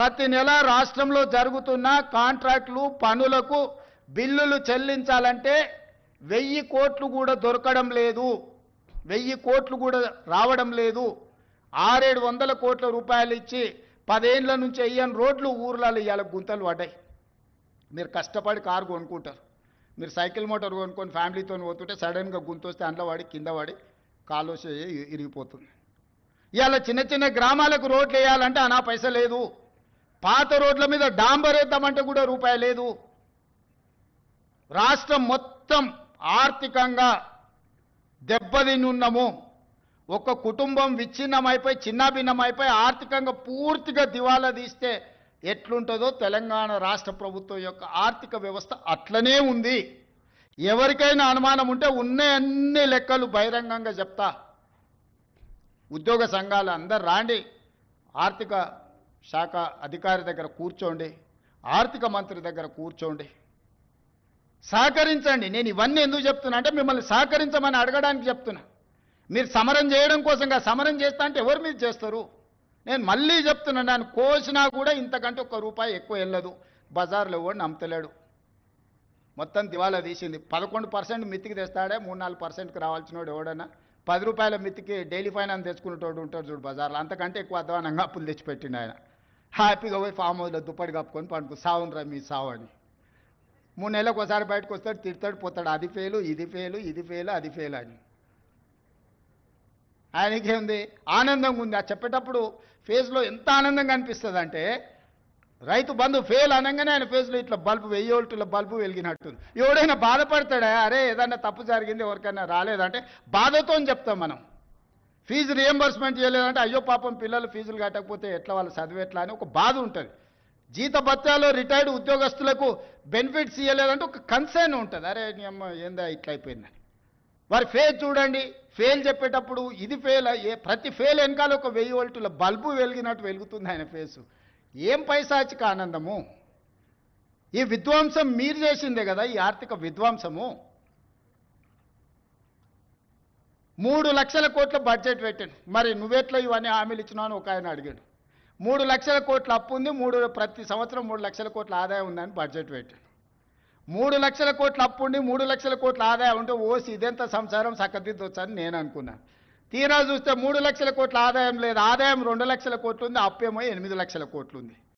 ప్రతి నెల రాష్ట్రంలో జరుగుతున్న కాంట్రాక్టులు పనులకు బిల్లులు చెల్లించాలంటే 1000 కోట్లు కూడా దొరకడం లేదు. 1000 కోట్లు కూడా రావడం లేదు. 600-700 కోట్ల రూపాయలు ఇచ్చి 10 ఏళ్ల నుంచి అయ్యని రోడ్లు ఊర్లలో ఇవాళ గుంతలు పడ్డాయి. మీరు కష్టపడి కారు కొనుక్కుంటారు, మీరు సైకిల్ మోటార్ కొనుక్కొని ఫ్యామిలీతో పోతుంటే సడన్గా గుంత వస్తే అందులో వాడి కింద వాడి కాలు ఇరిగిపోతుంది. ఇవాళ చిన్న చిన్న గ్రామాలకు రోడ్లు వేయాలంటే అనా పైస లేదు. పాత రోడ్ల మీద డాంబర్ వేద్దామంటే కూడా రూపాయి లేదు. రాష్ట్రం మొత్తం ఆర్థికంగా దెబ్బతినున్నాము. ఒక కుటుంబం విచ్ఛిన్నమైపోయి చిన్నాభిన్నమైపోయి ఆర్థికంగా పూర్తిగా దివాలా తీస్తే ఎట్లుంటుందో తెలంగాణ రాష్ట్ర ప్రభుత్వం యొక్క ఆర్థిక వ్యవస్థ అట్లనే ఉంది. ఎవరికైనా అనుమానం ఉంటే ఉన్న అన్ని లెక్కలు బహిరంగంగా చెప్తా. ఉద్యోగ సంఘాలు అందరు రాండి, ఆర్థిక శాఖ అధికారి దగ్గర కూర్చోండి, ఆర్థిక మంత్రి దగ్గర కూర్చోండి, సహకరించండి. నేను ఇవన్నీ ఎందుకు చెప్తున్నా అంటే మిమ్మల్ని సహకరించమని అడగడానికి చెప్తున్నా. మీరు సమరం చేయడం కోసంగా సమరం చేస్తా అంటే ఎవరు మీరు చేస్తారు? నేను మళ్ళీ చెప్తున్నా, నన్ను కోసినా కూడా ఇంతకంటే ₹1 ఎక్కువ వెళ్ళదు. బజార్లో ఎవడు అమ్ముతలేడు, మొత్తం దివాలా తీసింది. 11% మిత్తికి తెస్తాడే, 3-4%కి రావాల్సిన వాడు ఎవడన్నా ₹10 మిత్తికి డైలీ ఫైనాన్స్ తెచ్చుకునేటోడు ఉంటాడు చూడు బజార్లో, అంతకంటే ఎక్కువ అధ్వానంగా అప్పులు తెచ్చిపెట్టిండు ఆయన. హ్యాపీగా పోయి ఫామ్ హౌస్లో దుప్పటి కప్పుకొని పండుకు సావునరా మీ సావు అని. 3 నెలలకు ఒకసారి బయటకు వస్తాడు, తిడతాడు, పోతాడు. అది ఫెయిలు, ఇది ఫెయిలు, ఇది ఫెయిలు, అది ఫెయిల్ అని. ఆయనకేముంది? ఆనందంగా ఉంది. ఆ చెప్పేటప్పుడు ఫేస్లో ఎంత ఆనందంగా అనిపిస్తుంది అంటే, రైతు బంధు ఫెయిల్ అనగానే ఆయన ఫేస్లో ఇట్లా బల్బు 1000 వోల్టుల బల్బు వెలిగినట్టుంది. ఎవడైనా బాధపడతాడా? అరే ఏదన్నా తప్పు జరిగింది, ఎవరికైనా రాలేదంటే బాధతో చెప్తాం మనం. ఫీజు రియంబర్స్మెంట్ చేయలేదంటే అయ్యో పాపం పిల్లలు ఫీజులు కట్టకపోతే ఎట్లా వాళ్ళు చదివేట్లా అని ఒక బాధ ఉంటుంది. జీత భత్యాలు రిటైర్డ్ ఉద్యోగస్తులకు బెనిఫిట్స్ ఇవ్వలేదంటే ఒక కన్సర్న్ ఉంటుంది. అరే నీ అమ్మ ఏందా ఇట్లా అయిపోయిందని. వారి ఫెయిల్ చూడండి, ఫెయిల్ చెప్పేటప్పుడు ఇది ఫెయిల్, ప్రతి ఫెయిల్ వెనకాల ఒక 1000 వోల్టుల బల్బు వెలిగినట్టు వెలుగుతుంది ఆయన ఫేసు. ఏం పైశాచిక ఆనందము! ఈ విధ్వంసం మీరు చేసిందే కదా, ఈ ఆర్థిక విధ్వంసము. 3 లక్షల కోట్ల బడ్జెట్ పెట్టాను. మరి నువ్వెట్లా ఇవన్నీ హామీలు ఇచ్చినావు అని ఒక ఆయన అడిగాడు. 3 లక్షల కోట్ల అప్పు ఉంది, ప్రతి సంవత్సరం 3 లక్షల కోట్ల ఆదాయం ఉందని బడ్జెట్ పెట్టాను. 3 లక్షల కోట్ల అప్పు ఉండి 3 లక్షల కోట్ల ఆదాయం ఉంటే ఓసి ఇదెంత సంసారం చక్కదిద్దొచ్చని నేను అనుకున్నాను. తీరా చూస్తే 3 లక్షల కోట్ల ఆదాయం లేదు. ఆదాయం 2 లక్షల కోట్లు ఉంది, అప్పేమో 8 లక్షల కోట్లు ఉంది.